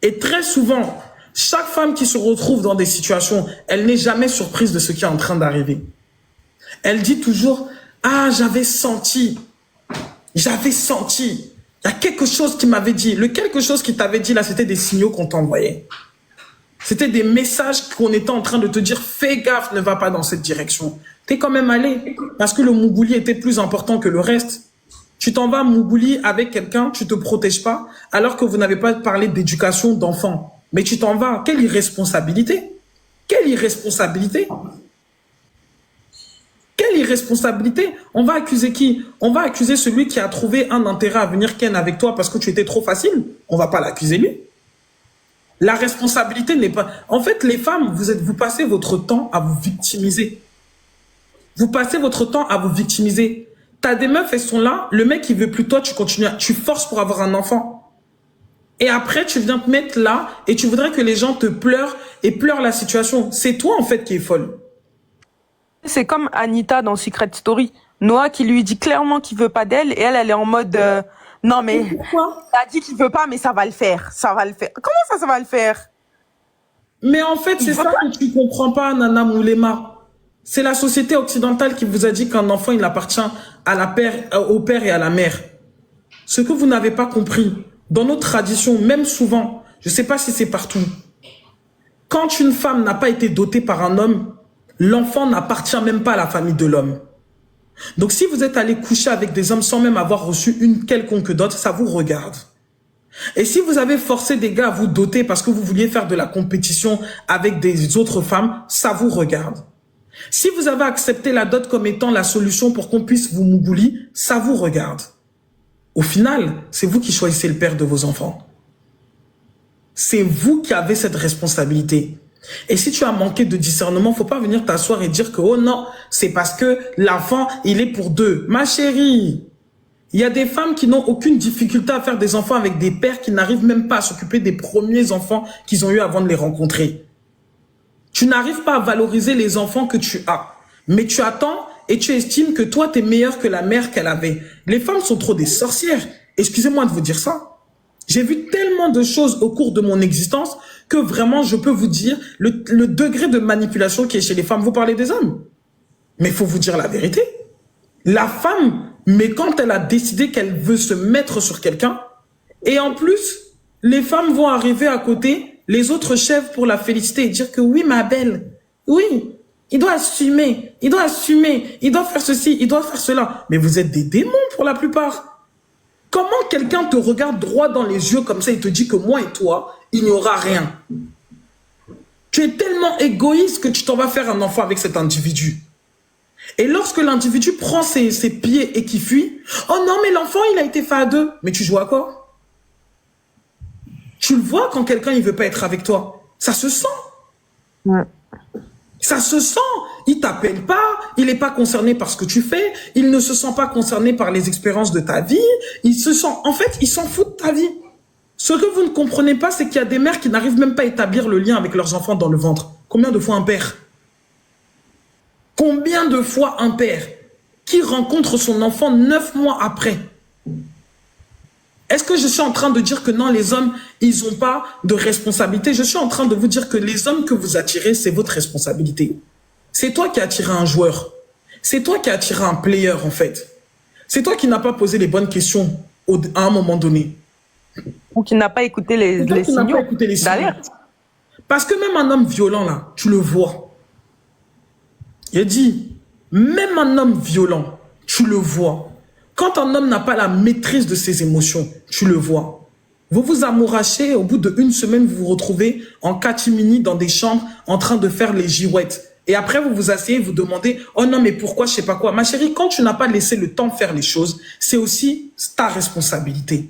Et très souvent, chaque femme qui se retrouve dans des situations, elle n'est jamais surprise de ce qui est en train d'arriver. Elle dit toujours, ah, j'avais senti. Il y a quelque chose qui m'avait dit. Le quelque chose qui t'avait dit là, c'était des signaux qu'on t'envoyait. C'était des messages qu'on était en train de te dire, fais gaffe, ne va pas dans cette direction. T'es quand même allé, parce que le Mougouli était plus important que le reste. Tu t'en vas à Mougouli avec quelqu'un, tu te protèges pas, alors que vous n'avez pas parlé d'éducation d'enfants. Mais tu t'en vas, quelle irresponsabilité! Quelle irresponsabilité! Quelle irresponsabilité! On va accuser qui? On va accuser celui qui a trouvé un intérêt à venir ken avec toi parce que tu étais trop facile. On va pas l'accuser lui. La responsabilité n'est pas... En fait, les femmes, vous passez votre temps à vous victimiser. Vous passez votre temps à vous victimiser. T'as des meufs, elles sont là, le mec, il veut plus de toi, tu continues, tu forces pour avoir un enfant. Et après, tu viens te mettre là et tu voudrais que les gens te pleurent et pleurent la situation. C'est toi, en fait, qui est folle. C'est comme Anita dans Secret Story. Noah qui lui dit clairement qu'il veut pas d'elle et elle est en mode non mais Pourquoi? il a dit qu'il veut pas mais ça va le faire, ça va le faire. Comment ça va le faire? Mais en fait, c'est ça que tu comprends pas, Nana Moulema. C'est la société occidentale qui vous a dit qu'un enfant, il appartient au père et à la mère. Ce que vous n'avez pas compris, dans notre tradition, même souvent, je ne sais pas si c'est partout, quand une femme n'a pas été dotée par un homme, l'enfant n'appartient même pas à la famille de l'homme. Donc si vous êtes allé coucher avec des hommes sans même avoir reçu une quelconque dot, ça vous regarde. Et si vous avez forcé des gars à vous doter parce que vous vouliez faire de la compétition avec des autres femmes, ça vous regarde. Si vous avez accepté la dot comme étant la solution pour qu'on puisse vous mougouli, ça vous regarde. Au final, c'est vous qui choisissez le père de vos enfants. C'est vous qui avez cette responsabilité. Et si tu as manqué de discernement, faut pas venir t'asseoir et dire que, oh non, c'est parce que l'enfant, il est pour deux. Ma chérie, il y a des femmes qui n'ont aucune difficulté à faire des enfants avec des pères qui n'arrivent même pas à s'occuper des premiers enfants qu'ils ont eu avant de les rencontrer. Tu n'arrives pas à valoriser les enfants que tu as. Mais tu attends et tu estimes que toi, tu es meilleur que la mère qu'elle avait. Les femmes sont trop des sorcières. Excusez-moi de vous dire ça. J'ai vu tellement de choses au cours de mon existence que vraiment, je peux vous dire le degré de manipulation qui est chez les femmes. Vous parlez des hommes. Mais il faut vous dire la vérité. La femme, mais quand elle a décidé qu'elle veut se mettre sur quelqu'un, et en plus, les femmes vont arriver à côté, les autres chefs pour la féliciter et dire que oui, ma belle, oui, il doit assumer, il doit assumer, il doit faire ceci, il doit faire cela. Mais vous êtes des démons pour la plupart. Comment quelqu'un te regarde droit dans les yeux comme ça et te dit que moi et toi, il n'y aura rien? Tu es tellement égoïste que tu t'en vas faire un enfant avec cet individu. Et lorsque l'individu prend ses pieds et qu'il fuit, oh non, mais l'enfant, il a été fait à deux. Mais tu joues à quoi? Tu le vois quand quelqu'un, il veut pas être avec toi. Ça se sent. Ouais. Ça se sent. Il t'appelle pas, il n'est pas concerné par ce que tu fais, il ne se sent pas concerné par les expériences de ta vie, il se sent, en fait, il s'en fout de ta vie. Ce que vous ne comprenez pas, c'est qu'il y a des mères qui n'arrivent même pas à établir le lien avec leurs enfants dans le ventre. Combien de fois un père? Combien de fois un père qui rencontre son enfant 9 mois après? Est-ce que je suis en train de dire que non, les hommes, ils n'ont pas de responsabilité? Je suis en train de vous dire que les hommes que vous attirez, c'est votre responsabilité. C'est toi qui as attiré un joueur. C'est toi qui as attiré un player, en fait. C'est toi qui n'as pas posé les bonnes questions à un moment donné. Ou qui n'a pas écouté les signaux d'alerte. Parce que même un homme violent, là, tu le vois. Il dit, même un homme violent, tu le vois. Quand un homme n'a pas la maîtrise de ses émotions, tu le vois. Vous vous amourachez, au bout d'1 semaine, vous vous retrouvez en catimini dans des chambres en train de faire les girouettes. Et après, vous vous asseyez, vous demandez, oh non, mais pourquoi, je sais pas quoi. Ma chérie, quand tu n'as pas laissé le temps de faire les choses, c'est aussi ta responsabilité.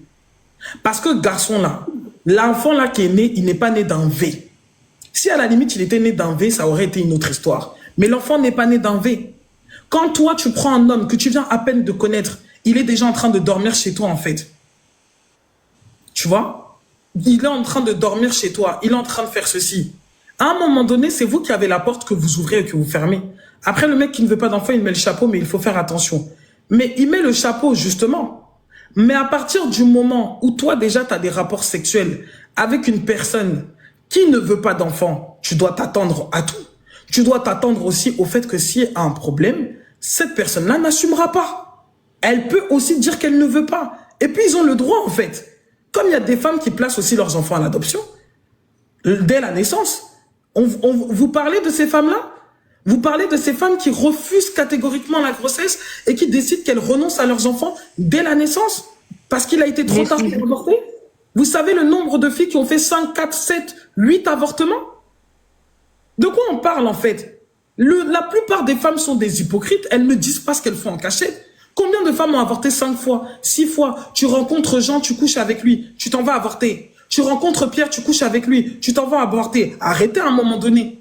Parce que garçon là, l'enfant là qui est né, il n'est pas né d'un V. Si à la limite, il était né d'un V, ça aurait été une autre histoire. Mais l'enfant n'est pas né d'un V. Quand toi, tu prends un homme que tu viens à peine de connaître, il est déjà en train de dormir chez toi, en fait. Tu vois? Il est en train de dormir chez toi. Il est en train de faire ceci. À un moment donné, c'est vous qui avez la porte que vous ouvrez et que vous fermez. Après, le mec qui ne veut pas d'enfant, il met le chapeau, mais il faut faire attention. Mais il met le chapeau, justement. Mais à partir du moment où toi, déjà, tu as des rapports sexuels avec une personne qui ne veut pas d'enfant, tu dois t'attendre à tout. Tu dois t'attendre aussi au fait que s'il y a un problème, cette personne-là n'assumera pas. Elle peut aussi dire qu'elle ne veut pas. Et puis, ils ont le droit, en fait. Comme il y a des femmes qui placent aussi leurs enfants à l'adoption, dès la naissance. Vous parlez de ces femmes-là? Vous parlez de ces femmes qui refusent catégoriquement la grossesse et qui décident qu'elles renoncent à leurs enfants dès la naissance parce qu'il a été trop tard pour avorter? Vous savez le nombre de filles qui ont fait 5, 4, 7, 8 avortements? De quoi on parle en fait? La plupart des femmes sont des hypocrites, elles ne disent pas ce qu'elles font en cachette. Combien de femmes ont avorté 5 fois, 6 fois? Tu rencontres Jean, tu couches avec lui, tu t'en vas avorter. Tu rencontres Pierre, tu couches avec lui, tu t'en vas avorter. Arrêtez à un moment donné.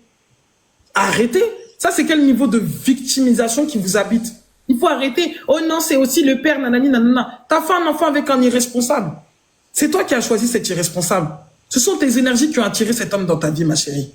Arrêtez. Ça, c'est quel niveau de victimisation qui vous habite? Il faut arrêter. Oh non, c'est aussi le père, nanani, nanana. T'as fait un enfant avec un irresponsable. C'est toi qui as choisi cet irresponsable. Ce sont tes énergies qui ont attiré cet homme dans ta vie, ma chérie.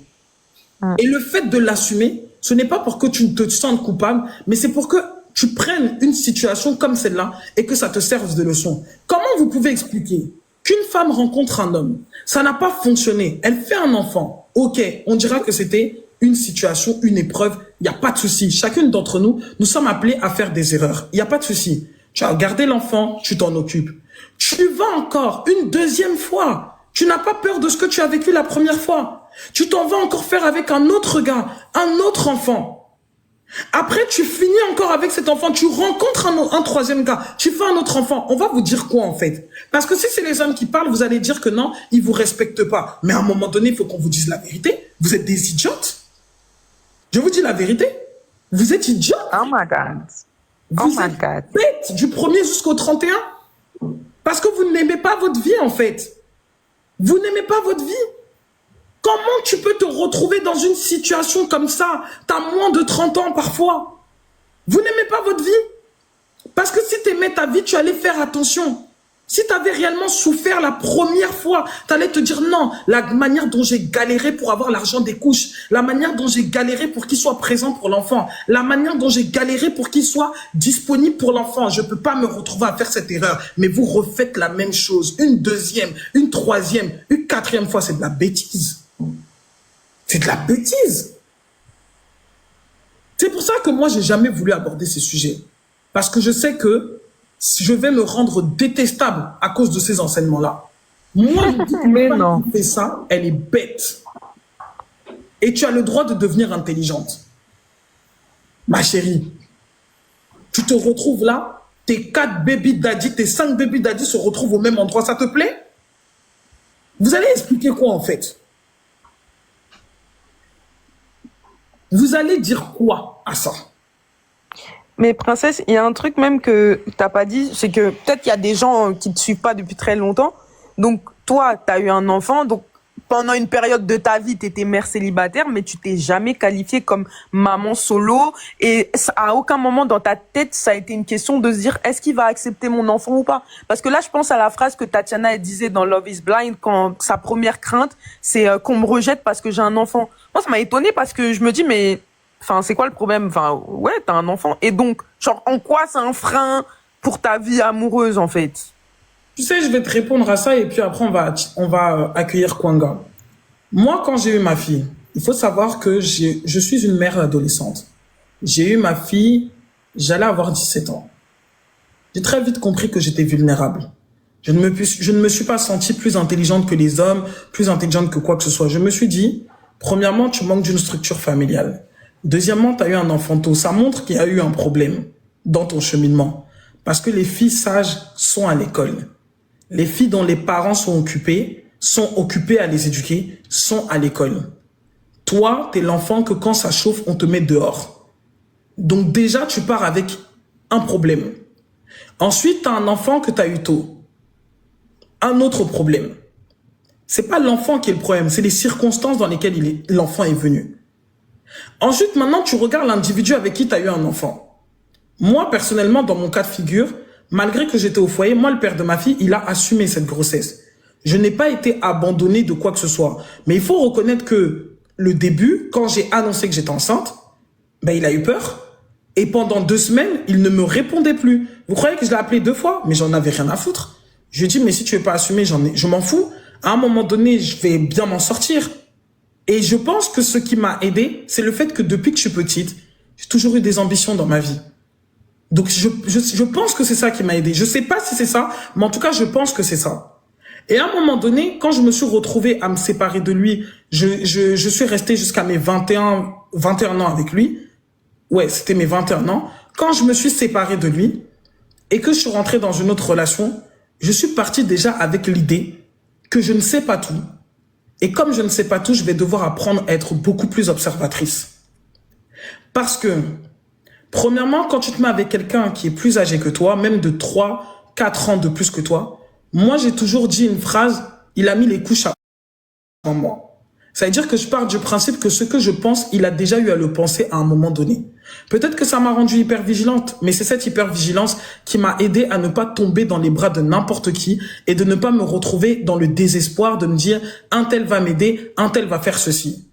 Et le fait de l'assumer, ce n'est pas pour que tu te sentes coupable, mais c'est pour que tu prennes une situation comme celle-là et que ça te serve de leçon. Comment vous pouvez expliquer qu'une femme rencontre un homme, ça n'a pas fonctionné, elle fait un enfant, ok, on dira que c'était une situation, une épreuve, il n'y a pas de souci. Chacune d'entre nous, nous sommes appelés à faire des erreurs. Il n'y a pas de souci. Tu as gardé l'enfant, tu t'en occupes. Tu vas encore une deuxième fois. Tu n'as pas peur de ce que tu as vécu la première fois. Tu t'en vas encore faire avec un autre gars, un autre enfant. Après, tu finis encore avec cet enfant, tu rencontres un troisième gars, tu fais un autre enfant. On va vous dire quoi en fait? Parce que si c'est les hommes qui parlent, vous allez dire que non, ils vous respectent pas. Mais à un moment donné, il faut qu'on vous dise la vérité. Vous êtes des idiotes. Je vous dis la vérité. Vous êtes idiotes. Oh my God. Vous êtes bêtes du 1er jusqu'au 31. Parce que vous n'aimez pas votre vie en fait. Vous n'aimez pas votre vie. Comment tu peux te retrouver dans une situation comme ça? T'as moins de 30 ans parfois. Vous n'aimez pas votre vie? Parce que si tu aimais ta vie, tu allais faire attention. Si tu avais réellement souffert la première fois, tu allais te dire non, la manière dont j'ai galéré pour avoir l'argent des couches, la manière dont j'ai galéré pour qu'il soit présent pour l'enfant, la manière dont j'ai galéré pour qu'il soit disponible pour l'enfant, je ne peux pas me retrouver à faire cette erreur. Mais vous refaites la même chose, une deuxième, une troisième, une quatrième fois, c'est de la bêtise. C'est de la bêtise. C'est pour ça que moi, j'ai jamais voulu aborder ces sujets. Parce que je sais que je vais me rendre détestable à cause de ces enseignements-là. Moi, je dis que mais la femme non. qui fait ça, elle est bête. Et tu as le droit de devenir intelligente. Ma chérie, tu te retrouves là, tes 4 baby daddy, tes 5 baby daddy se retrouvent au même endroit, ça te plaît? Vous allez expliquer quoi en fait? Vous allez dire quoi à ça? Mais princesse, il y a un truc même que t'as pas dit, c'est que peut-être qu'il y a des gens qui te suivent pas depuis très longtemps. Donc toi, t'as eu un enfant, donc pendant une période de ta vie, t'étais mère célibataire, mais tu t'es jamais qualifiée comme maman solo. Et à aucun moment dans ta tête, ça a été une question de se dire est-ce qu'il va accepter mon enfant ou pas? Parce que là, je pense à la phrase que Tatiana elle disait dans Love is Blind quand sa première crainte, c'est qu'on me rejette parce que j'ai un enfant. Moi, ça m'a étonnée parce que je me dis mais enfin, c'est quoi le problème? Enfin, ouais, t'as un enfant. Et donc, genre, en quoi c'est un frein pour ta vie amoureuse, en fait? Tu sais, je vais te répondre à ça et puis après, on va accueillir Kwanga. Moi, quand j'ai eu ma fille, il faut savoir que je suis une mère adolescente. J'ai eu ma fille, j'allais avoir 17 ans. J'ai très vite compris que j'étais vulnérable. Je ne me suis pas sentie plus intelligente que les hommes, plus intelligente que quoi que ce soit. Je me suis dit, premièrement, tu manques d'une structure familiale. Deuxièmement, tu as eu un enfant tôt. Ça montre qu'il y a eu un problème dans ton cheminement. Parce que les filles sages sont à l'école. Les filles dont les parents sont occupés à les éduquer, sont à l'école. Toi, tu es l'enfant que quand ça chauffe, on te met dehors. Donc déjà, tu pars avec un problème. Ensuite, tu as un enfant que tu as eu tôt. Un autre problème. C'est pas l'enfant qui est le problème, c'est les circonstances dans lesquelles l'enfant est venu. Ensuite, maintenant, tu regardes l'individu avec qui tu as eu un enfant. Moi, personnellement, dans mon cas de figure, malgré que j'étais au foyer, moi, le père de ma fille, il a assumé cette grossesse. Je n'ai pas été abandonnée de quoi que ce soit. Mais il faut reconnaître que le début, quand j'ai annoncé que j'étais enceinte, ben, il a eu peur. Et pendant 2 semaines, il ne me répondait plus. Vous croyez que je l'ai appelé 2 fois? Mais j'en avais rien à foutre. Je lui ai dit, mais si tu veux pas assumer, je m'en fous. à un moment donné, je vais bien m'en sortir. Et je pense que ce qui m'a aidé, c'est le fait que depuis que je suis petite, j'ai toujours eu des ambitions dans ma vie. Donc, je pense que c'est ça qui m'a aidé. Je sais pas si c'est ça, mais en tout cas, je pense que c'est ça. Et à un moment donné, quand je me suis retrouvée à me séparer de lui, je suis restée jusqu'à mes 21 ans avec lui. Ouais, c'était mes 21 ans. Quand je me suis séparée de lui et que je suis rentrée dans une autre relation, je suis partie déjà avec l'idée que je ne sais pas tout. Et comme je ne sais pas tout, je vais devoir apprendre à être beaucoup plus observatrice. Parce que, premièrement, quand tu te mets avec quelqu'un qui est plus âgé que toi, même de 3, 4 ans de plus que toi, moi, j'ai toujours dit une phrase, il a mis les couches à moi. Ça veut dire que je pars du principe que ce que je pense, il a déjà eu à le penser à un moment donné. Peut-être que ça m'a rendue hyper vigilante, mais c'est cette hyper vigilance qui m'a aidé à ne pas tomber dans les bras de n'importe qui et de ne pas me retrouver dans le désespoir de me dire un tel va m'aider, un tel va faire ceci.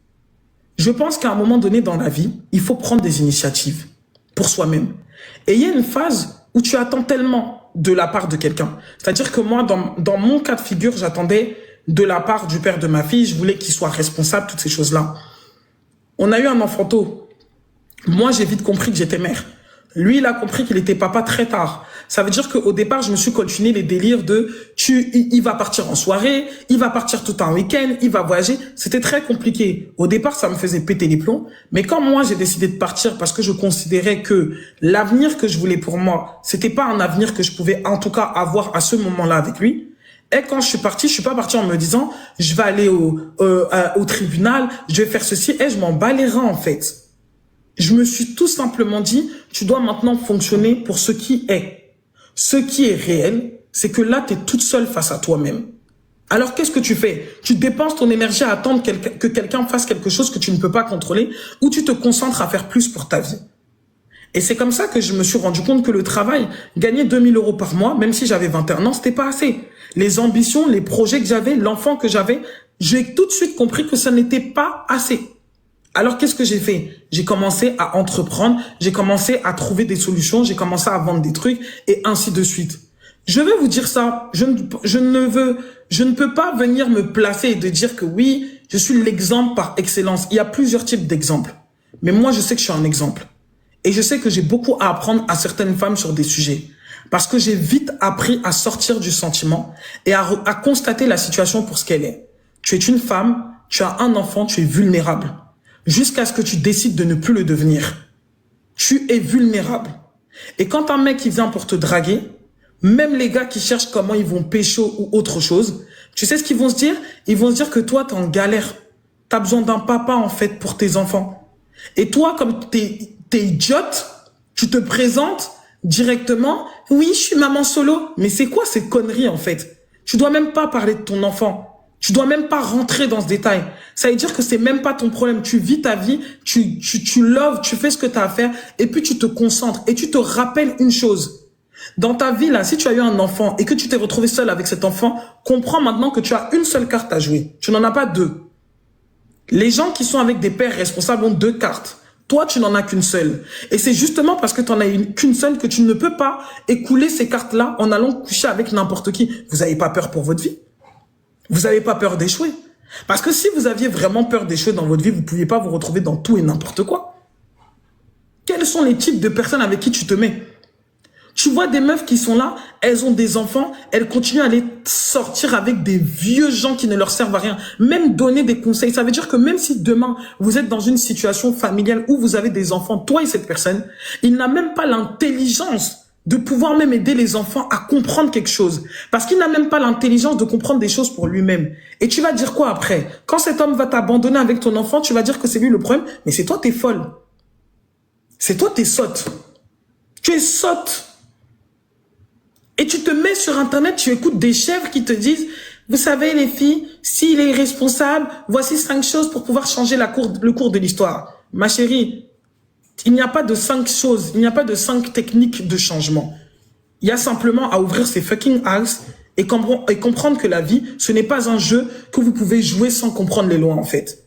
Je pense qu'à un moment donné dans la vie, il faut prendre des initiatives pour soi-même. Et il y a une phase où tu attends tellement de la part de quelqu'un. C'est-à-dire que moi, dans mon cas de figure, j'attendais de la part du père de ma fille, je voulais qu'il soit responsable, toutes ces choses-là. On a eu un enfanteau. Moi, j'ai vite compris que j'étais mère. Lui, il a compris qu'il était papa très tard. Ça veut dire qu'au départ, je me suis continué les délires de il va partir en soirée, il va partir tout un week-end, il va voyager. C'était très compliqué. Au départ, ça me faisait péter les plombs. Mais quand moi, j'ai décidé de partir parce que je considérais que l'avenir que je voulais pour moi, c'était pas un avenir que je pouvais en tout cas avoir à ce moment-là avec lui. Et quand je suis partie, je suis pas partie en me disant je vais aller au tribunal, je vais faire ceci. Et je m'en bats les reins en fait. Je me suis tout simplement dit tu dois maintenant fonctionner pour ce qui est. Ce qui est réel, c'est que là tu es toute seule face à toi-même. Alors qu'est-ce que tu fais? Tu dépenses ton énergie à attendre que quelqu'un fasse quelque chose que tu ne peux pas contrôler ou tu te concentres à faire plus pour ta vie. Et c'est comme ça que je me suis rendu compte que le travail, gagner 2000 € par mois, même si j'avais 21 ans, c'était pas assez. Les ambitions, les projets que j'avais, l'enfant que j'avais, j'ai tout de suite compris que ça n'était pas assez. Alors qu'est-ce que j'ai fait? J'ai commencé à entreprendre, j'ai commencé à trouver des solutions, j'ai commencé à vendre des trucs et ainsi de suite. Je veux vous dire ça, je ne peux pas venir me placer et de dire que oui, je suis l'exemple par excellence. Il y a plusieurs types d'exemples. Mais moi, je sais que je suis un exemple. Et je sais que j'ai beaucoup à apprendre à certaines femmes sur des sujets. Parce que j'ai vite appris à sortir du sentiment et à constater la situation pour ce qu'elle est. Tu es une femme, tu as un enfant, tu es vulnérable. Jusqu'à ce que tu décides de ne plus le devenir. Tu es vulnérable. Et quand un mec qui vient pour te draguer, même les gars qui cherchent comment ils vont pécho ou autre chose, tu sais ce qu'ils vont se dire? Ils vont se dire que toi, t'es en galère. T'as besoin d'un papa, en fait, pour tes enfants. Et toi, comme t'es idiote, tu te présentes directement, oui, je suis maman solo. Mais c'est quoi ces conneries, en fait? Tu dois même pas parler de ton enfant. Tu dois même pas rentrer dans ce détail. Ça veut dire que c'est même pas ton problème. Tu vis ta vie, tu loves, tu fais ce que tu as à faire, et puis tu te concentres. Et tu te rappelles une chose. Dans ta vie, là, si tu as eu un enfant et que tu t'es retrouvé seul avec cet enfant, comprends maintenant que tu as une seule carte à jouer. Tu n'en as pas deux. Les gens qui sont avec des pères responsables ont deux cartes. Toi, tu n'en as qu'une seule. Et c'est justement parce que tu n'en as qu'une seule que tu ne peux pas écouler ces cartes-là en allant coucher avec n'importe qui. Vous n'avez pas peur pour votre vie? Vous n'avez pas peur d'échouer? Parce que si vous aviez vraiment peur d'échouer dans votre vie, vous ne pouviez pas vous retrouver dans tout et n'importe quoi. Quels sont les types de personnes avec qui tu te mets? Tu vois des meufs qui sont là, elles ont des enfants, elles continuent à aller sortir avec des vieux gens qui ne leur servent à rien. Même donner des conseils. Ça veut dire que même si demain, vous êtes dans une situation familiale où vous avez des enfants, toi et cette personne, il n'a même pas l'intelligence de pouvoir même aider les enfants à comprendre quelque chose. Parce qu'il n'a même pas l'intelligence de comprendre des choses pour lui-même. Et tu vas dire quoi après? Quand cet homme va t'abandonner avec ton enfant, tu vas dire que c'est lui le problème. Mais c'est toi, t'es folle. C'est toi, t'es sotte. Tu es sotte. Et tu te mets sur Internet, tu écoutes des chèvres qui te disent, vous savez les filles, s'il est irresponsable, voici 5 choses pour pouvoir changer le cours de l'histoire. Ma chérie, il n'y a pas de 5 choses, il n'y a pas de 5 techniques de changement. Il y a simplement à ouvrir ses fucking eyes et comprendre que la vie, ce n'est pas un jeu que vous pouvez jouer sans comprendre les lois en fait.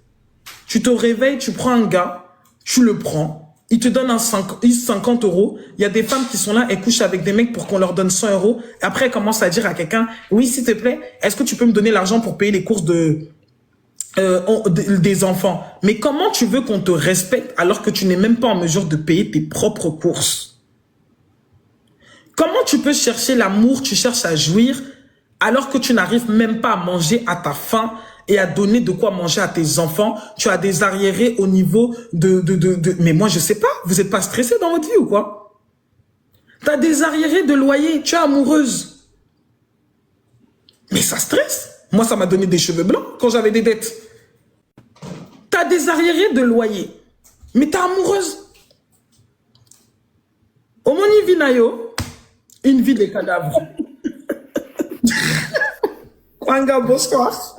Tu te réveilles, tu prends un gars, tu le prends, Ils te donnent 50 euros. Il y a des femmes qui sont là, elles couchent avec des mecs pour qu'on leur donne 100 euros. Et après, elles commencent à dire à quelqu'un, oui, s'il te plaît, est-ce que tu peux me donner l'argent pour payer les courses des enfants? Mais comment tu veux qu'on te respecte alors que tu n'es même pas en mesure de payer tes propres courses? Comment tu peux chercher l'amour, tu cherches à jouir, alors que tu n'arrives même pas à manger à ta faim et à donner de quoi manger à tes enfants? Tu as des arriérés au niveau Mais moi, je sais pas, vous êtes pas stressé dans votre vie ou quoi? Tu as des arriérés de loyer, tu es amoureuse. Mais ça stresse. Moi, ça m'a donné des cheveux blancs quand j'avais des dettes. Tu as des arriérés de loyer, mais tu es amoureuse. Omoni Vinayo, une vie de cadavres. Kwanga, bonsoir.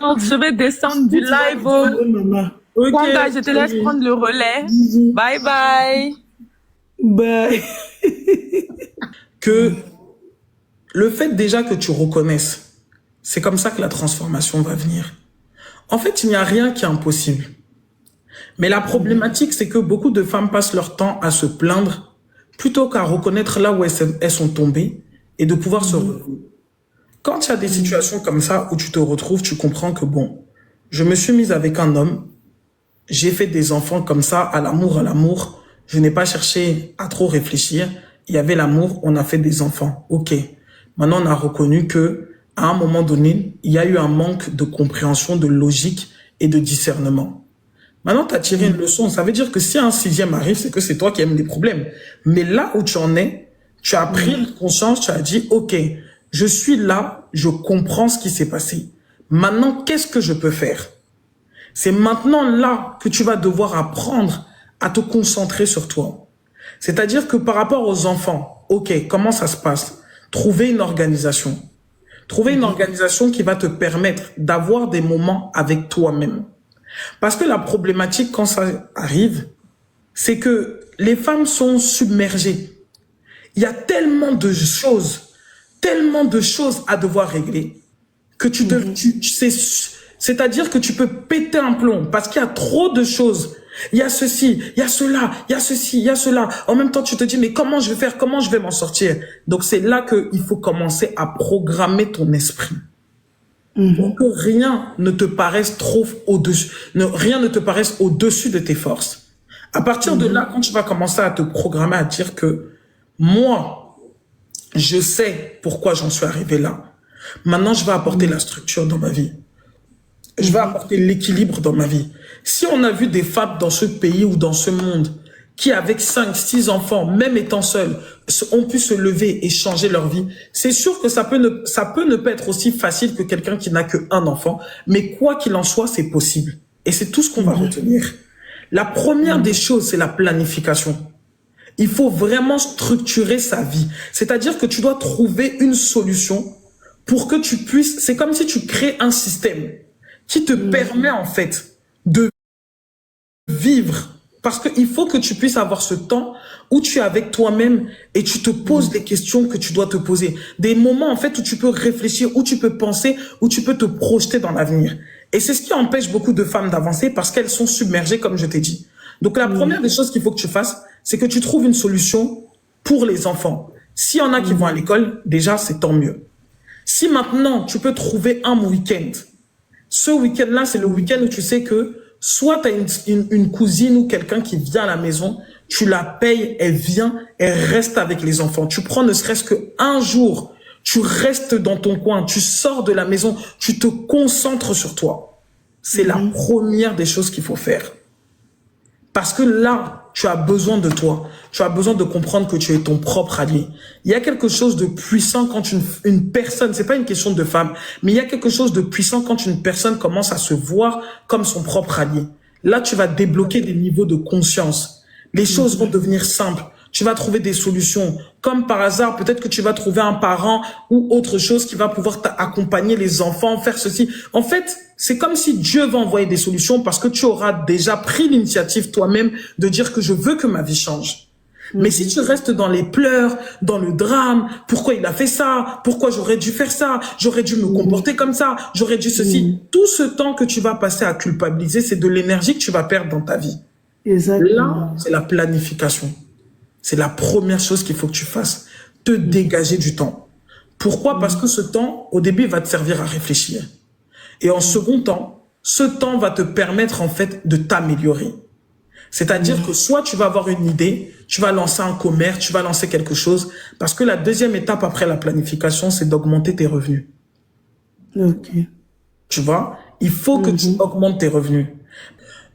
Donc, je vais descendre du live. Okay. Kwanga, je te laisse prendre le relais. Bye bye. Bye. Que le fait déjà que tu reconnaisses, c'est comme ça que la transformation va venir. En fait, il n'y a rien qui est impossible. Mais la problématique, c'est que beaucoup de femmes passent leur temps à se plaindre plutôt qu'à reconnaître là où elles sont tombées et de pouvoir se relever. Quand tu as des situations comme ça où tu te retrouves, tu comprends que bon, je me suis mise avec un homme, j'ai fait des enfants comme ça, à l'amour, je n'ai pas cherché à trop réfléchir, il y avait l'amour, on a fait des enfants, ok. Maintenant, on a reconnu que à un moment donné, il y a eu un manque de compréhension, de logique et de discernement. Maintenant, tu as tiré une leçon, ça veut dire que si un 6e arrive, c'est que c'est toi qui aimes des problèmes. Mais là où tu en es, tu as pris conscience, tu as dit, ok, je suis là, je comprends ce qui s'est passé. Maintenant, qu'est-ce que je peux faire? C'est maintenant là que tu vas devoir apprendre à te concentrer sur toi. C'est-à-dire que par rapport aux enfants, ok, comment ça se passe? Trouver une organisation. Trouver une organisation qui va te permettre d'avoir des moments avec toi-même. Parce que la problématique, quand ça arrive, c'est que les femmes sont submergées. Il y a tellement de choses à devoir régler que c'est-à-dire que tu peux péter un plomb parce qu'il y a trop de choses. Il y a ceci, il y a cela, il y a ceci, il y a cela. En même temps, tu te dis, mais comment je vais faire? Comment je vais m'en sortir? Donc, c'est là qu'il faut commencer à programmer ton esprit. Pour que rien ne te paraisse trop au-dessus, rien ne te paraisse au-dessus de tes forces. À partir de là, quand tu vas commencer à te programmer, à dire que moi, je sais pourquoi j'en suis arrivé là. Maintenant, je vais apporter la structure dans ma vie. Je vais apporter l'équilibre dans ma vie. Si on a vu des femmes dans ce pays ou dans ce monde qui, avec 5, 6 enfants, même étant seules, ont pu se lever et changer leur vie, c'est sûr que ça peut ne pas être aussi facile que quelqu'un qui n'a qu'un enfant, mais quoi qu'il en soit, c'est possible. Et c'est tout ce qu'on va retenir. La première des choses, c'est la planification. Il faut vraiment structurer sa vie. C'est-à-dire que tu dois trouver une solution pour que tu puisses... C'est comme si tu crées un système qui te permet en fait de vivre. Parce qu'il faut que tu puisses avoir ce temps où tu es avec toi-même et tu te poses les questions que tu dois te poser. Des moments en fait où tu peux réfléchir, où tu peux penser, où tu peux te projeter dans l'avenir. Et c'est ce qui empêche beaucoup de femmes d'avancer parce qu'elles sont submergées, comme je t'ai dit. Donc la première des choses qu'il faut que tu fasses, c'est que tu trouves une solution pour les enfants. S'il y en a qui vont à l'école, déjà c'est tant mieux. Si maintenant tu peux trouver un week-end, ce week-end-là c'est le week-end où tu sais que soit tu as une cousine ou quelqu'un qui vient à la maison, tu la payes, elle vient, elle reste avec les enfants. Tu prends ne serait-ce qu'un jour, tu restes dans ton coin, tu sors de la maison, tu te concentres sur toi. C'est la première des choses qu'il faut faire. Parce que là, tu as besoin de toi. Tu as besoin de comprendre que tu es ton propre allié. Il y a quelque chose de puissant quand une personne, c'est pas une question de femme, mais il y a quelque chose de puissant quand une personne commence à se voir comme son propre allié. Là, tu vas débloquer des niveaux de conscience. Les choses vont devenir simples. Tu vas trouver des solutions. Comme par hasard, peut-être que tu vas trouver un parent ou autre chose qui va pouvoir t'accompagner les enfants, faire ceci. En fait, c'est comme si Dieu va envoyer des solutions parce que tu auras déjà pris l'initiative toi-même de dire que je veux que ma vie change. Mais si tu restes dans les pleurs, dans le drame, pourquoi il a fait ça, pourquoi j'aurais dû faire ça, j'aurais dû me comporter comme ça, j'aurais dû ceci, tout ce temps que tu vas passer à culpabiliser, c'est de l'énergie que tu vas perdre dans ta vie. Là, Exactement. c'est la planification. C'est la première chose qu'il faut que tu fasses. Te dégager du temps. Pourquoi? Parce que ce temps, au début, il va te servir à réfléchir. Et en second temps, ce temps va te permettre, en fait, de t'améliorer. C'est-à-dire que soit tu vas avoir une idée, tu vas lancer un commerce, tu vas lancer quelque chose, parce que la deuxième étape après la planification, c'est d'augmenter tes revenus. Ok. Tu vois? Il faut que tu augmentes tes revenus.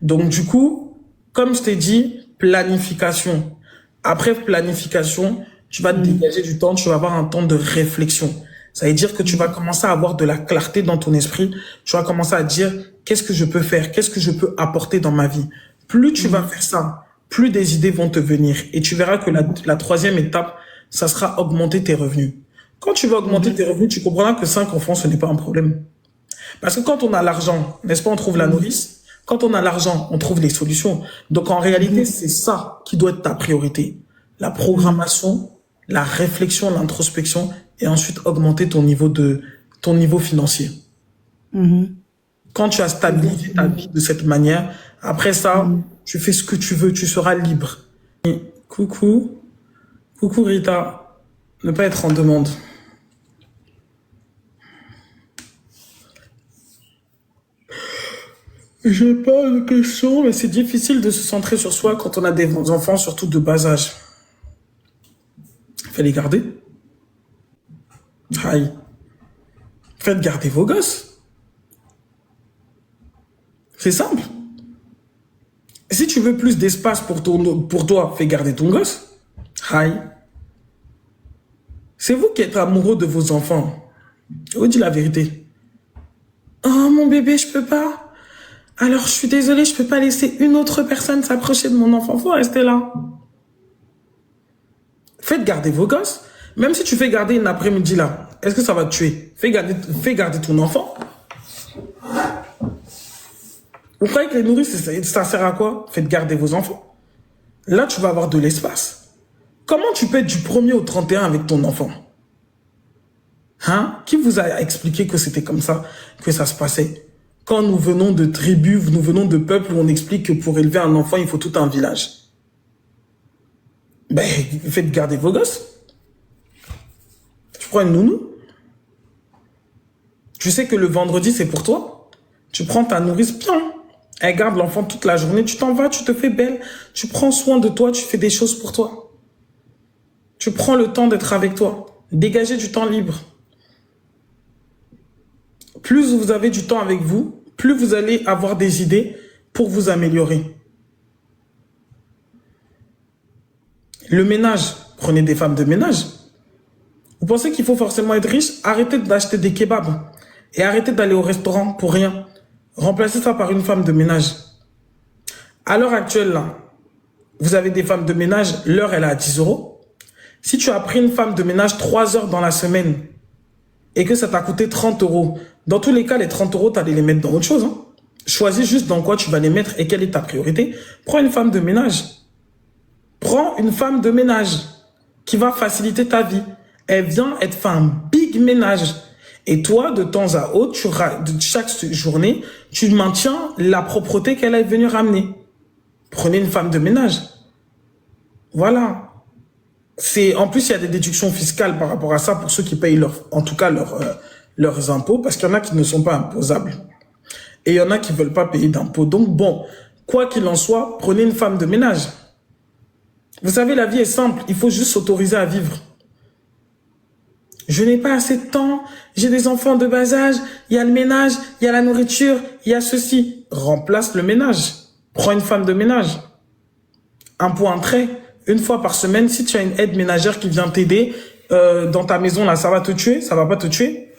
Donc, du coup, comme je t'ai dit, planification. Après planification, tu vas te dégager du temps, tu vas avoir un temps de réflexion. Ça veut dire que tu vas commencer à avoir de la clarté dans ton esprit. Tu vas commencer à dire, qu'est-ce que je peux faire? Qu'est-ce que je peux apporter dans ma vie? Plus tu vas faire ça, plus des idées vont te venir. Et tu verras que la troisième étape, ça sera augmenter tes revenus. Quand tu vas augmenter tes revenus, tu comprendras que 5 enfants, ce n'est pas un problème. Parce que quand on a l'argent, n'est-ce pas, on trouve la nourrice. Quand on a l'argent, on trouve les solutions. Donc en réalité, c'est ça qui doit être ta priorité. La programmation, la réflexion, l'introspection, et ensuite augmenter ton niveau financier. Quand tu as stabilisé ta vie de cette manière, après ça, tu fais ce que tu veux, tu seras libre. Et coucou, coucou Rita, ne pas être en demande. J'ai pas de questions, mais c'est difficile de se centrer sur soi quand on a des enfants, surtout de bas âge. Faites les garder. Aïe. Faites garder vos gosses. C'est simple. Si tu veux plus d'espace pour toi, fais garder ton gosse. Aïe. C'est vous qui êtes amoureux de vos enfants. Je vous dis la vérité. Oh, mon bébé, je peux pas. Alors, je suis désolée, je peux pas laisser une autre personne s'approcher de mon enfant. Faut rester là. Faites garder vos gosses. Même si tu fais garder une après-midi là, est-ce que ça va te tuer? Fais garder ton enfant. Vous croyez que les nourrices, ça sert à quoi? Faites garder vos enfants. Là, tu vas avoir de l'espace. Comment tu peux être du 1er au 31 avec ton enfant? Hein? Qui vous a expliqué que c'était comme ça, que ça se passait? Quand nous venons de tribus, nous venons de peuples où on explique que pour élever un enfant, il faut tout un village. Ben, faites garder vos gosses. Tu prends une nounou. Tu sais que le vendredi, c'est pour toi. Tu prends ta nourrice bien. Elle garde l'enfant toute la journée. Tu t'en vas, tu te fais belle. Tu prends soin de toi, tu fais des choses pour toi. Tu prends le temps d'être avec toi. Dégagez du temps libre. Plus vous avez du temps avec vous, plus vous allez avoir des idées pour vous améliorer. Le ménage, prenez des femmes de ménage. Vous pensez qu'il faut forcément être riche? Arrêtez d'acheter des kebabs et arrêtez d'aller au restaurant pour rien. Remplacez ça par une femme de ménage. À l'heure actuelle, là, vous avez des femmes de ménage, l'heure elle est à 10 euros. Si tu as pris une femme de ménage 3 heures dans la semaine et que ça t'a coûté 30 euros, dans tous les cas, les 30 euros, tu allais les mettre dans autre chose. Hein. Choisis juste dans quoi tu vas les mettre et quelle est ta priorité. Prends une femme de ménage. Prends une femme de ménage qui va faciliter ta vie. Elle vient, elle te fait un big ménage. Et toi, de temps à autre, chaque journée, tu maintiens la propreté qu'elle est venue ramener. Prenez une femme de ménage. Voilà. En plus, il y a des déductions fiscales par rapport à ça pour ceux qui payent leurs impôts, parce qu'il y en a qui ne sont pas imposables. Et il y en a qui ne veulent pas payer d'impôts. Donc bon, quoi qu'il en soit, prenez une femme de ménage. Vous savez, la vie est simple. Il faut juste s'autoriser à vivre. Je n'ai pas assez de temps. J'ai des enfants de bas âge. Il y a le ménage, il y a la nourriture, il y a ceci. Remplace le ménage. Prends une femme de ménage. Un point trait. Une fois par semaine, si tu as une aide ménagère qui vient t'aider dans ta maison, là, ça va te tuer, ça va pas te tuer.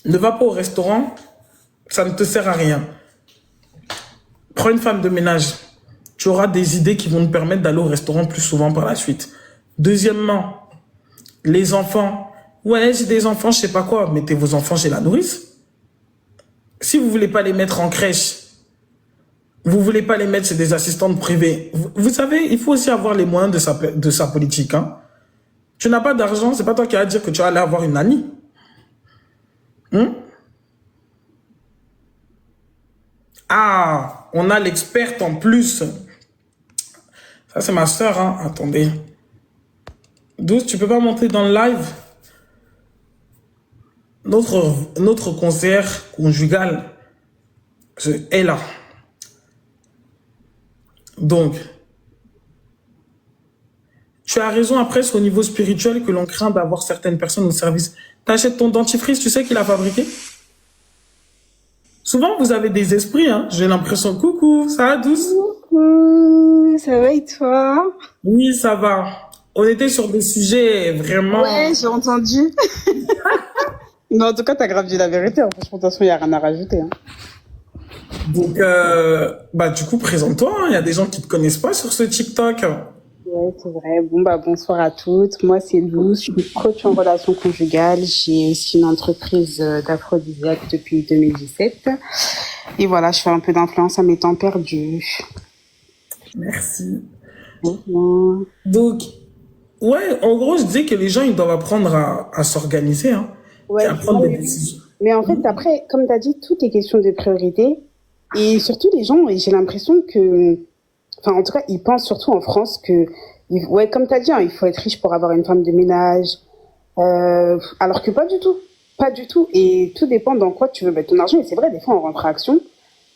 Ne va pas au restaurant, ça ne te sert à rien. Prends une femme de ménage. Tu auras des idées qui vont te permettre d'aller au restaurant plus souvent par la suite. Deuxièmement, les enfants. Ouais, j'ai des enfants, je sais pas quoi. Mettez vos enfants chez la nourrice. Si vous voulez pas les mettre en crèche, vous voulez pas les mettre chez des assistantes privées. Vous savez, il faut aussi avoir les moyens de sa politique. Hein. Tu n'as pas d'argent, c'est pas toi qui vas dire que tu vas aller avoir une nanny. Ah, on a l'experte en plus. Ça, c'est ma sœur, hein. Attendez. 12, tu peux pas monter dans le live? Notre conseillère conjugale est là. Donc, tu as raison, après, c'est au niveau spirituel que l'on craint d'avoir certaines personnes au service. T'achètes ton dentifrice, tu sais qui l'a fabriqué? Souvent, vous avez des esprits, hein. J'ai l'impression, coucou, ça va, Douce? Coucou, ça va et toi? Oui, ça va. On était sur des sujets vraiment... Ouais, j'ai entendu. Non, en tout cas, t'as grave dit la vérité. Hein. Franchement, de toute façon, il n'y a rien à rajouter. Hein. Donc, du coup, présente-toi. Il y a des gens qui te connaissent pas sur ce TikTok. Ouais, c'est vrai. Bon, bonsoir à toutes. Moi, c'est Luz. Je suis coach en relations conjugales. J'ai aussi une entreprise d'aphrodisiaque depuis 2017. Et voilà, je fais un peu d'influence à mes temps perdus. Merci. Bon. Donc, ouais, en gros, je disais que les gens, ils doivent apprendre à s'organiser, hein, Ouais, et à prendre des décisions. mais en fait, après, comme tu as dit, tout est question de priorité. Et surtout, les gens, et j'ai l'impression que, enfin, en tout cas, ils pensent surtout en France que, ouais, comme tu as dit, hein, il faut être riche pour avoir une femme de ménage. Alors que pas du tout. Pas du tout. Et tout dépend dans quoi tu veux mettre ton argent. Et c'est vrai, des fois, on rentre à Action.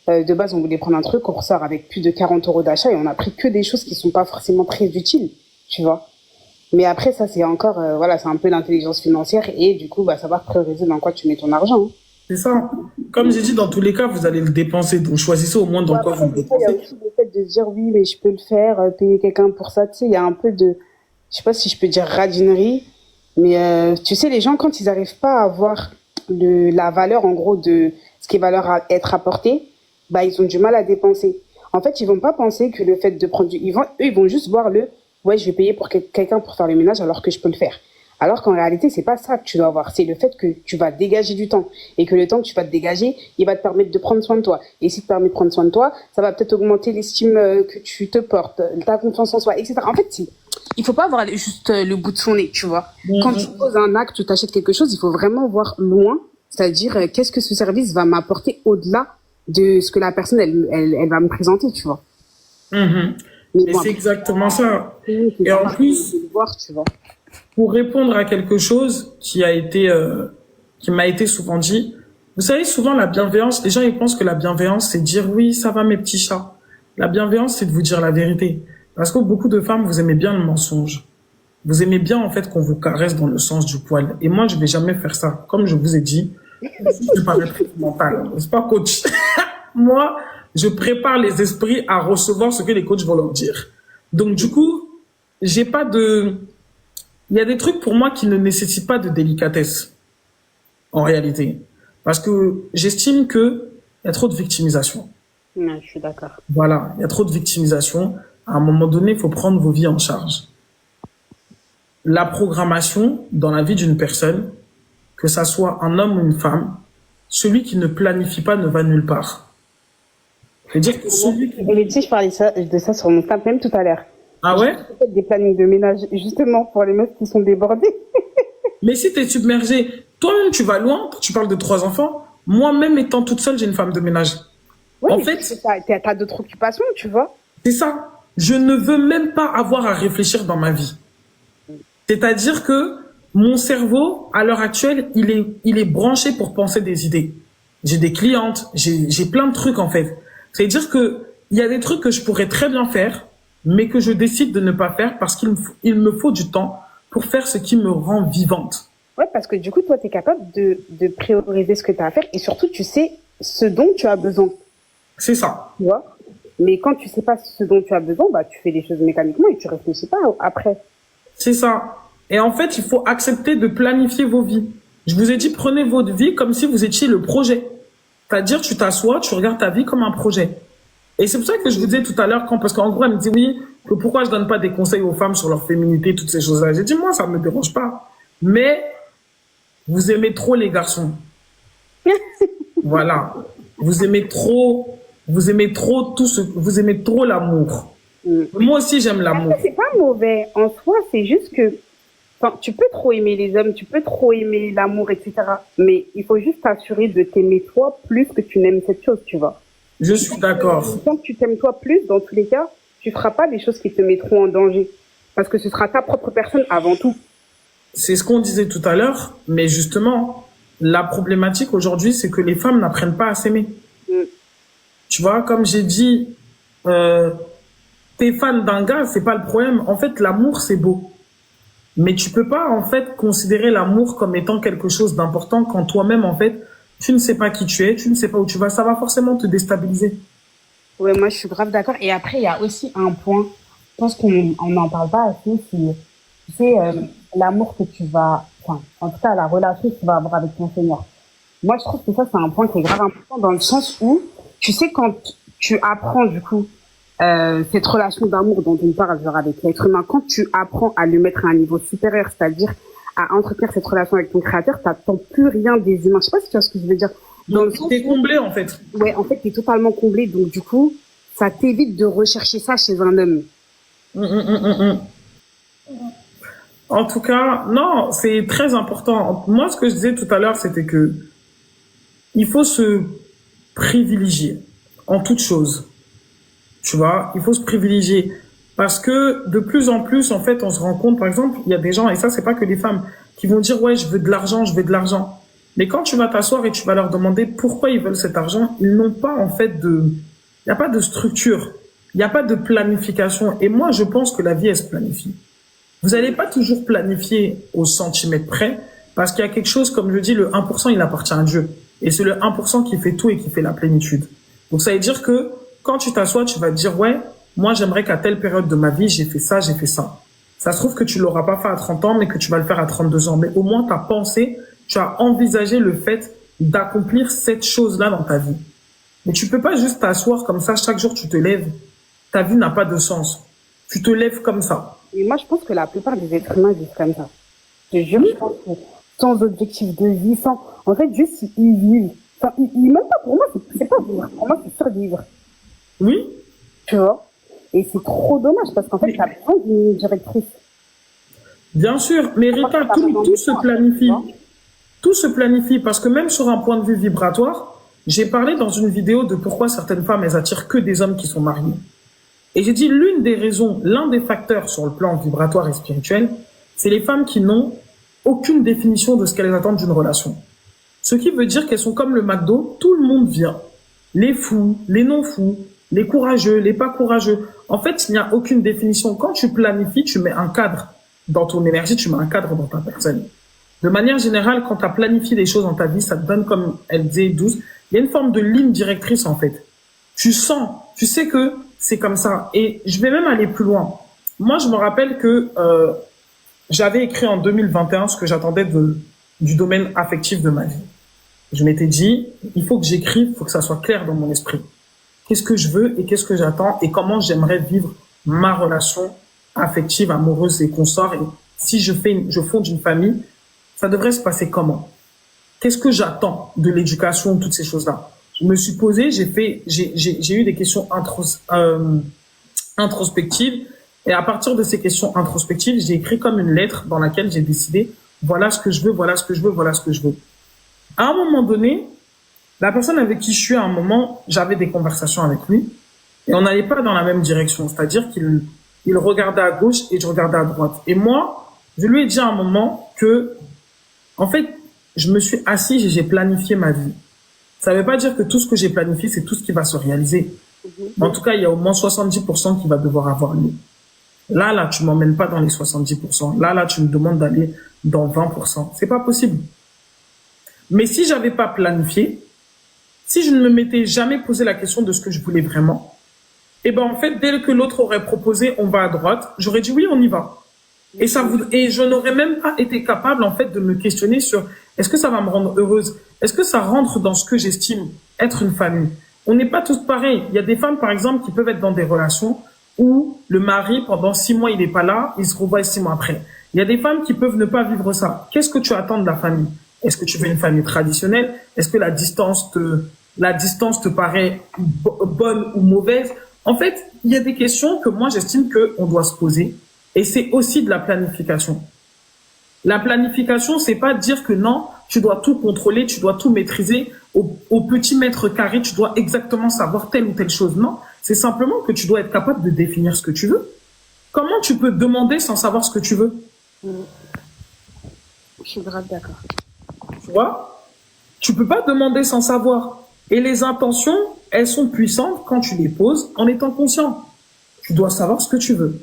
De base, on voulait prendre un truc, on ressort avec plus de 40 euros d'achat et on a pris que des choses qui sont pas forcément très utiles, tu vois. Mais après, ça, c'est encore, voilà, c'est un peu l'intelligence financière et du coup, savoir prioriser dans quoi tu mets ton argent. Hein. C'est ça. Comme j'ai dit, dans tous les cas, vous allez le dépenser. Donc, choisissez au moins dans quoi vous le Il y a dépensez. aussi le fait de dire oui, mais je peux le faire, payer quelqu'un pour ça. Tu sais, il y a un peu de, je sais pas si je peux dire radinerie, mais tu sais, les gens, quand ils n'arrivent pas à voir la valeur, en gros, de ce qui va leur être apporté, ils ont du mal à dépenser. En fait, ils vont pas penser que le fait de prendre eux, ils vont juste voir ouais, je vais payer pour quelqu'un pour faire le ménage alors que je peux le faire. Alors qu'en réalité, c'est pas ça que tu dois avoir. C'est le fait que tu vas dégager du temps. Et que le temps que tu vas te dégager, il va te permettre de prendre soin de toi. Et si te permet de prendre soin de toi, ça va peut-être augmenter l'estime que tu te portes, ta confiance en soi, etc. En fait, il faut pas voir juste le bout de son nez, tu vois. Quand tu poses un acte, tu t'achètes quelque chose, il faut vraiment voir loin. C'est-à-dire, qu'est-ce que ce service va m'apporter au-delà de ce que la personne, elle va me présenter, tu vois. Mais c'est exactement ça. Et en plus, voir, tu vois. pour répondre à quelque chose qui m'a été souvent dit, vous savez, souvent la bienveillance, les gens ils pensent que la bienveillance c'est dire oui, ça va mes petits chats. La bienveillance c'est de vous dire la vérité. Parce que beaucoup de femmes, vous aimez bien le mensonge. Vous aimez bien en fait qu'on vous caresse dans le sens du poil. Et moi, je vais jamais faire ça. Comme je vous ai dit, je suis pas maîtrise mentale, c'est pas coach. Moi, je prépare les esprits à recevoir ce que les coachs vont leur dire. Donc du coup, il y a des trucs pour moi qui ne nécessitent pas de délicatesse, en réalité. Parce que j'estime que il y a trop de victimisation. Ouais, je suis d'accord. Voilà, il y a trop de victimisation. À un moment donné, il faut prendre vos vies en charge. La programmation dans la vie d'une personne, que ça soit un homme ou une femme, celui qui ne planifie pas ne va nulle part. Je veux dire que celui qui... Mais tu sais, je parlais de ça sur mon Snap même tout à l'heure. Ah ouais? J'ai fait des plannings de ménage justement pour les meufs qui sont débordées. Mais si t'es submergé, toi-même tu vas loin, tu parles de 3 enfants. Moi-même étant toute seule, j'ai une femme de ménage. Ouais, en fait, t'as d'autres occupations, tu vois. c'est ça. Je ne veux même pas avoir à réfléchir dans ma vie. C'est-à-dire que mon cerveau, à l'heure actuelle, il est branché pour penser des idées. J'ai des clientes, j'ai plein de trucs en fait. C'est-à-dire que il y a des trucs que je pourrais très bien faire, mais que je décide de ne pas faire parce qu'il me faut du temps pour faire ce qui me rend vivante. Ouais, parce que du coup, toi, t'es capable de prioriser ce que t'as à faire et surtout, tu sais ce dont tu as besoin. C'est ça. Tu vois. Mais quand tu sais pas ce dont tu as besoin, tu fais les choses mécaniquement et tu réfléchis pas après. C'est ça. Et en fait, il faut accepter de planifier vos vies. Je vous ai dit, prenez votre vie comme si vous étiez le projet. C'est-à-dire, tu t'assois, tu regardes ta vie comme un projet. Et c'est pour ça que je vous disais tout à l'heure, parce qu'en gros, elle me dit oui, que pourquoi je donne pas des conseils aux femmes sur leur féminité, toutes ces choses-là. J'ai dit, moi, ça me dérange pas. Mais, vous aimez trop les garçons. Voilà. Vous aimez trop vous aimez trop l'amour. Moi aussi, j'aime l'amour. Après, c'est pas mauvais en soi, c'est juste que, enfin, tu peux trop aimer les hommes, tu peux trop aimer l'amour, etc. Mais il faut juste t'assurer de t'aimer toi plus que tu n'aimes cette chose, tu vois. Je suis d'accord. Tant que tu t'aimes toi plus, dans tous les cas, tu feras pas des choses qui te mettront en danger. Parce que ce sera ta propre personne avant tout. C'est ce qu'on disait tout à l'heure, mais justement, la problématique aujourd'hui, c'est que les femmes n'apprennent pas à s'aimer. Tu vois, comme j'ai dit, t'es fan d'un gars, c'est pas le problème. En fait, l'amour, c'est beau. Mais tu peux pas, en fait, considérer l'amour comme étant quelque chose d'important quand toi-même, en fait, tu ne sais pas qui tu es, tu ne sais pas où tu vas. Ça va forcément te déstabiliser. Ouais, moi, je suis grave d'accord. Et après, il y a aussi un point, je pense qu'on n'en parle pas assez, c'est l'amour que tu vas, enfin, en tout cas, la relation que tu vas avoir avec ton Seigneur. Moi, je trouve que ça, c'est un point qui est grave important dans le sens où, tu sais, quand tu apprends, du coup, cette relation d'amour dont on parle, genre avec l'être humain, quand tu apprends à le mettre à un niveau supérieur, c'est-à-dire à entretenir cette relation avec ton créateur, t'attends plus rien des humains. Je sais pas si tu vois ce que je veux dire. Donc, t'es comblé, en fait. Ouais, en fait, t'es totalement comblé. Donc, du coup, ça t'évite de rechercher ça chez un homme. En tout cas, non, c'est très important. Moi, ce que je disais tout à l'heure, c'était que il faut se privilégier en toute chose. Tu vois, il faut se privilégier parce que de plus en plus, en fait, on se rend compte, par exemple, il y a des gens, et ça, c'est pas que les femmes, qui vont dire, ouais, je veux de l'argent, je veux de l'argent. Mais quand tu vas t'asseoir et tu vas leur demander pourquoi ils veulent cet argent, ils n'ont pas, en fait, il n'y a pas de structure, il n'y a pas de planification. Et moi, je pense que la vie, elle se planifie. Vous n'allez pas toujours planifier au centimètre près, parce qu'il y a quelque chose, comme je dis, le 1%, il appartient à Dieu. Et c'est le 1% qui fait tout et qui fait la plénitude. Donc ça veut dire que quand tu t'assois, tu vas te dire, ouais, moi j'aimerais qu'à telle période de ma vie, j'ai fait ça, j'ai fait ça. Ça se trouve que tu l'auras pas fait à 30 ans, mais que tu vas le faire à 32 ans. Mais au moins, tu as pensé, tu as envisagé le fait d'accomplir cette chose-là dans ta vie. Mais tu peux pas juste t'asseoir comme ça, chaque jour tu te lèves. Ta vie n'a pas de sens. Tu te lèves comme ça. Et moi, je pense que la plupart des êtres humains vivent comme ça. Je te jure, je pense que sans objectif de vie, sans, en fait, juste ils vivent. Enfin, même pas pour moi, c'est pas vivre. Pour moi, c'est survivre. Oui. Tu vois? Et c'est trop dommage parce qu'en fait, t'as besoin d'une directrice. Bien sûr, mais Rita, tout se planifie. Tout se planifie parce que même sur un point de vue vibratoire, j'ai parlé dans une vidéo de pourquoi certaines femmes, elles attirent que des hommes qui sont mariés. Et j'ai dit l'une des raisons, l'un des facteurs sur le plan vibratoire et spirituel, c'est les femmes qui n'ont aucune définition de ce qu'elles attendent d'une relation. Ce qui veut dire qu'elles sont comme le McDo, tout le monde vient. Les fous, les non-fous, les courageux, les pas courageux. En fait, il n'y a aucune définition. Quand tu planifies, tu mets un cadre dans ton énergie, tu mets un cadre dans ta personne. De manière générale, quand tu as planifié des choses dans ta vie, ça te donne, comme elle disait, 12, il y a une forme de ligne directrice en fait. Tu sens, tu sais que c'est comme ça. Et je vais même aller plus loin. Moi, je me rappelle que j'avais écrit en 2021 ce que j'attendais du domaine affectif de ma vie. Je m'étais dit, il faut que j'écrive, il faut que ça soit clair dans mon esprit. Qu'est-ce que je veux et qu'est-ce que j'attends et comment j'aimerais vivre ma relation affective, amoureuse et consort. Et si je fonde une famille, ça devrait se passer comment? Qu'est-ce que j'attends de l'éducation, toutes ces choses-là? Je me suis posé, j'ai eu des questions introspectives. Et à partir de ces questions introspectives, j'ai écrit comme une lettre dans laquelle j'ai décidé, voilà ce que je veux, voilà ce que je veux, voilà ce que je veux. À un moment donné, la personne avec qui je suis à un moment, j'avais des conversations avec lui et on n'allait pas dans la même direction. C'est-à-dire qu'il regardait à gauche et je regardais à droite. Et moi, je lui ai dit à un moment que, en fait, je me suis assis et j'ai planifié ma vie. Ça ne veut pas dire que tout ce que j'ai planifié, c'est tout ce qui va se réaliser. En tout cas, il y a au moins 70% qui va devoir avoir lieu. Là, tu m'emmènes pas dans les 70%. Là, tu me demandes d'aller dans 20%. C'est pas possible. Mais si j'avais pas planifié, si je ne me m'étais jamais posé la question de ce que je voulais vraiment, et ben en fait, dès que l'autre aurait proposé, on va à droite, j'aurais dit oui, on y va. Et je n'aurais même pas été capable en fait de me questionner sur est-ce que ça va me rendre heureuse, est-ce que ça rentre dans ce que j'estime être une famille. On n'est pas tous pareils. Il y a des femmes par exemple qui peuvent être dans des relations où le mari pendant 6 mois il n'est pas là, il se revoit 6 mois après. Il y a des femmes qui peuvent ne pas vivre ça. Qu'est-ce que tu attends de la famille? Est-ce que tu veux une famille traditionnelle? Est-ce que la distance te paraît bonne ou mauvaise? En fait, il y a des questions que moi j'estime qu'on doit se poser. Et c'est aussi de la planification. La planification, c'est pas dire que non, tu dois tout contrôler, tu dois tout maîtriser. Au petit mètre carré, tu dois exactement savoir telle ou telle chose. Non, C'est simplement que tu dois être capable de définir ce que tu veux. Comment tu peux demander sans savoir ce que tu veux? Je suis grave d'accord. Tu vois? Tu peux pas demander sans savoir. Et les intentions, elles sont puissantes quand tu les poses en étant conscient. Tu dois savoir ce que tu veux.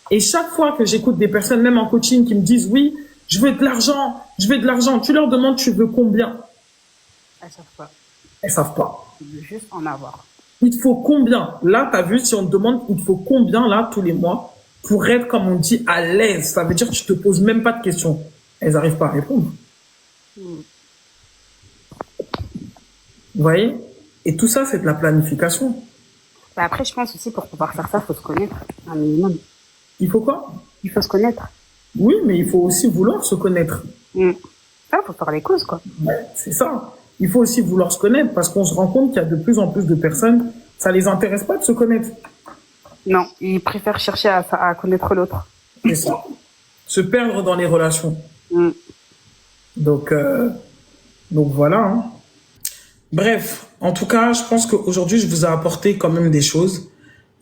Et chaque fois que j'écoute des personnes, même en coaching, qui me disent, oui, je veux de l'argent, je veux de l'argent, tu leur demandes, tu veux combien? Elles savent pas. Elles savent pas. Tu veux juste en avoir. Il te faut combien? Là, tu as vu, si on te demande, il te faut combien, là, tous les mois, pour être, comme on dit, à l'aise. Ça veut dire que tu te poses même pas de questions. Elles n'arrivent pas à répondre. Vous voyez? Et tout ça, c'est de la planification. Bah après, je pense aussi, pour pouvoir faire ça, il faut se connaître un minimum. Il faut quoi? Il faut se connaître. Oui, mais il faut aussi vouloir se connaître. Ça, faut faire les causes, quoi. Ouais, c'est ça. Il faut aussi vouloir se connaître parce qu'on se rend compte qu'il y a de plus en plus de personnes, ça les intéresse pas de se connaître. Non, ils préfèrent chercher à connaître l'autre. C'est ça. Se perdre dans les relations. Donc voilà. Hein. Bref, en tout cas, je pense qu'aujourd'hui, je vous ai apporté quand même des choses.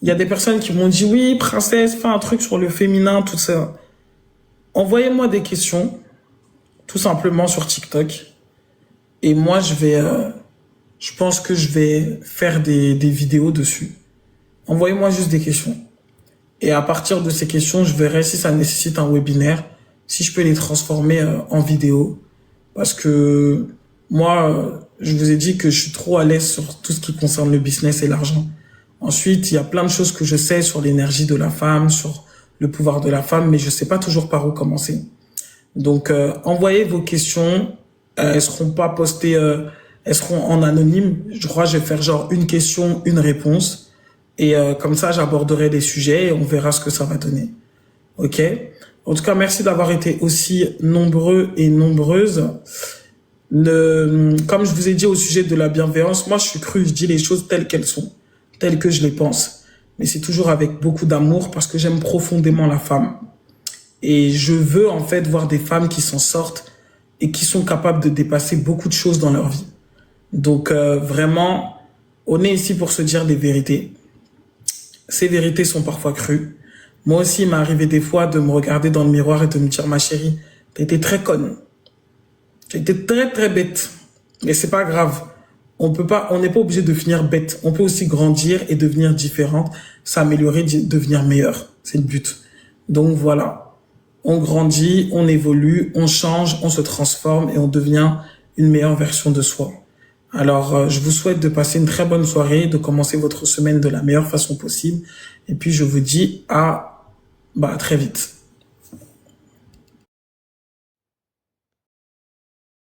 Il y a des personnes qui m'ont dit, oui, princesse, fais un truc sur le féminin, tout ça. Envoyez-moi des questions, tout simplement sur TikTok. Et moi, je pense que je vais faire des vidéos dessus. Envoyez-moi juste des questions. Et à partir de ces questions, je verrai si ça nécessite un webinaire, si je peux les transformer en vidéo. Parce que moi, je vous ai dit que je suis trop à l'aise sur tout ce qui concerne le business et l'argent. Ensuite, il y a plein de choses que je sais sur l'énergie de la femme, sur le pouvoir de la femme, mais je sais pas toujours par où commencer. Donc, envoyez vos questions. Elles seront pas postées, elles seront en anonyme. Je crois que je vais faire genre une question, une réponse. Et comme ça, j'aborderai les sujets et on verra ce que ça va donner. Ok? En tout cas, merci d'avoir été aussi nombreux et nombreuses. Comme je vous ai dit au sujet de la bienveillance, moi je suis cru, je dis les choses telles qu'elles sont, telles que je les pense. Mais c'est toujours avec beaucoup d'amour parce que j'aime profondément la femme. Et je veux en fait voir des femmes qui s'en sortent et qui sont capables de dépasser beaucoup de choses dans leur vie. Donc vraiment, on est ici pour se dire des vérités. Ces vérités sont parfois crues. Moi aussi, il m'est arrivé des fois de me regarder dans le miroir et de me dire, ma chérie, t'as été très conne. T'as été très très bête. Mais c'est pas grave. On n'est pas obligé de finir bête. On peut aussi grandir et devenir différente, s'améliorer, devenir meilleur. C'est le but. Donc voilà. On grandit, on évolue, on change, on se transforme et on devient une meilleure version de soi. Alors, je vous souhaite de passer une très bonne soirée, de commencer votre semaine de la meilleure façon possible. Et puis, je vous dis à très vite.